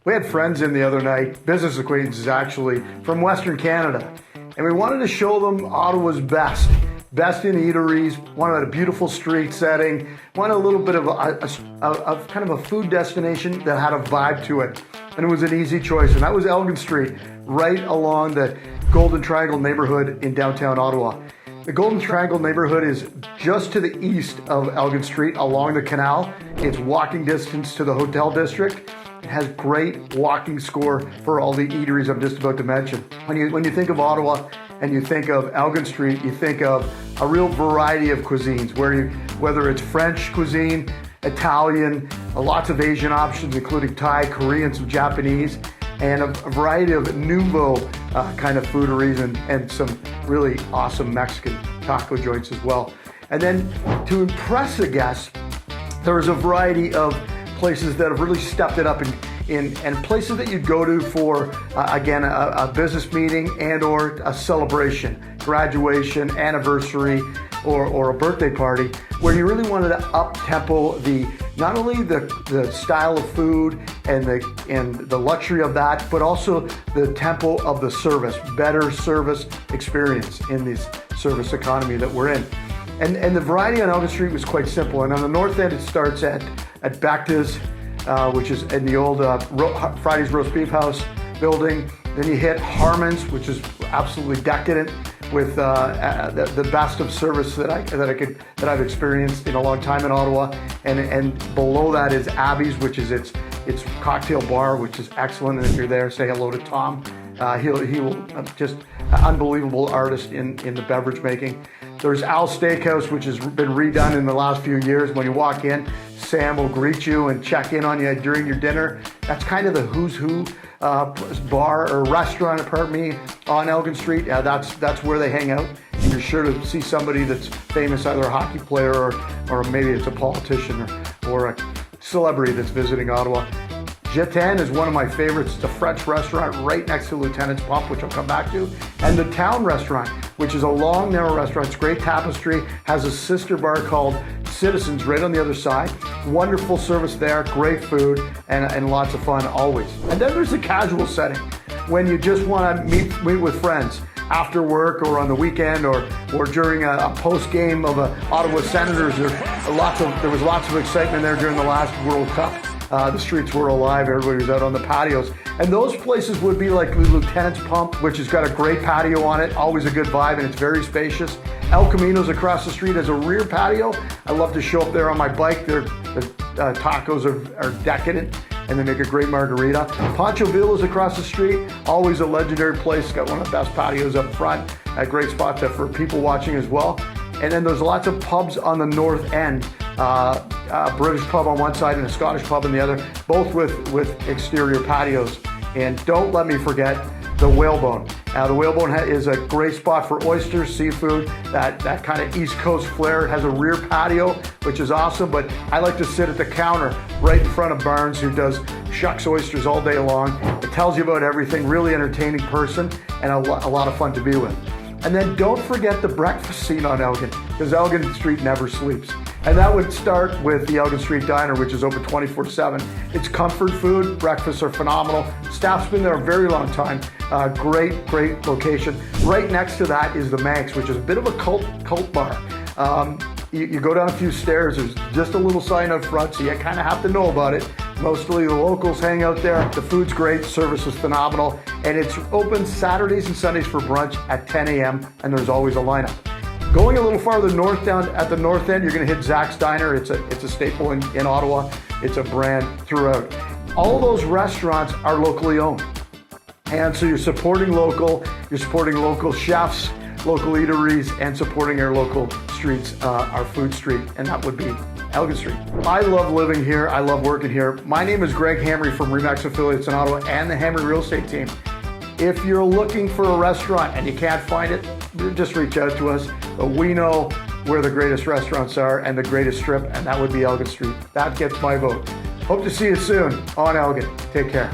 We had friends in the other night, business acquaintances actually, from Western Canada. And we wanted to show them Ottawa's best. Best in eateries, wanted a beautiful street setting, wanted a little bit of a kind of a food destination that had a vibe to it. And it was an easy choice, and that was Elgin Street, right along the Golden Triangle neighborhood in downtown Ottawa. The Golden Triangle neighborhood is just to the east of Elgin Street along the Canal. It's walking distance to the hotel district. It has great walking score for all the eateries I'm just about to mention. When you think of Ottawa and you think of Elgin Street, you think of a real variety of cuisines, whether it's French cuisine, Italian, lots of Asian options, including Thai, Korean, some Japanese, and a variety of nuvo kind of fooderies and some really awesome Mexican taco joints as well. And then to impress the guests, there's a variety of places that have really stepped it up and places that you'd go to for, again, a business meeting and or a celebration, graduation, anniversary, or a birthday party, where you really wanted to up-tempo not only the style of food and the luxury of that, but also the tempo of the service, better service experience in this service economy that we're in. And the variety on Elgin Street was quite simple. And on the north end, it starts at Bechta's, which is in the old Friday's Roast Beef House building. Then you hit Harmon's, which is absolutely decadent, with the best of service that I've experienced in a long time in Ottawa. And below that is Abby's, which is its cocktail bar, which is excellent. And if you're there, say hello to Tom. He will just unbelievable artist in the beverage making. There's Al's Steakhouse, which has been redone in the last few years. When you walk in, Sam will greet you and check in on you during your dinner. That's kind of the who's who bar or restaurant, pardon me, on Elgin Street. That's where they hang out. And you're sure to see somebody that's famous, either a hockey player or maybe it's a politician or a celebrity that's visiting Ottawa. Jetan is one of my favorites. It's a French restaurant right next to Lieutenant's Pump, which I'll come back to. And the Town Restaurant, which is a long, narrow restaurant. It's great tapestry, has a sister bar called Citizens right on the other side. Wonderful service there, great food, and lots of fun always. And then there's the casual setting, when you just want to meet with friends after work or on the weekend or during a post game of a Ottawa Senators. There was lots of excitement there during the last World Cup. The streets were alive, everybody was out on the patios. And those places would be like the Lieutenant's Pump, which has got a great patio on it, always a good vibe, and it's very spacious. El Camino's across the street has a rear patio. I love to show up there on my bike. The tacos are decadent, and they make a great margarita. Pancho Villa's across the street, always a legendary place. Got one of the best patios up front. A great spot for people watching as well. And then there's lots of pubs on the north end. A British pub on one side and a Scottish pub on the other, both with exterior patios. And don't let me forget the Whalebone. The Whalebone is a great spot for oysters, seafood, that kind of East Coast flair. It has a rear patio, which is awesome, but I like to sit at the counter right in front of Barnes, who does shucks oysters all day long. It tells you about everything, really entertaining person, and a lot of fun to be with. And then don't forget the breakfast scene on Elgin, because Elgin Street never sleeps. And that would start with the Elgin Street Diner, which is open 24/7. It's comfort food, breakfasts are phenomenal. Staff's been there a very long time. Great location. Right next to that is the Manx, which is a bit of a cult bar. You go down a few stairs, there's just a little sign up front, so you kind of have to know about it. Mostly the locals hang out there. The food's great, service is phenomenal, and it's open Saturdays and Sundays for brunch at 10 a.m., and there's always a lineup. Going a little farther north, down at the north end, you're going to hit Zach's Diner. It's a staple in Ottawa. It's a brand throughout. All those restaurants are locally owned, and so you're supporting local chefs, local eateries, and supporting our local streets, our food street, and that would be Elgin Street. I love living here. I love working here. My name is Greg Hamre from Remax Affiliates in Ottawa and the Hamre Real Estate Team. If you're looking for a restaurant and you can't find it, just reach out to us. But we know where the greatest restaurants are and the greatest strip, and that would be Elgin Street. That gets my vote. Hope to see you soon on Elgin. Take care.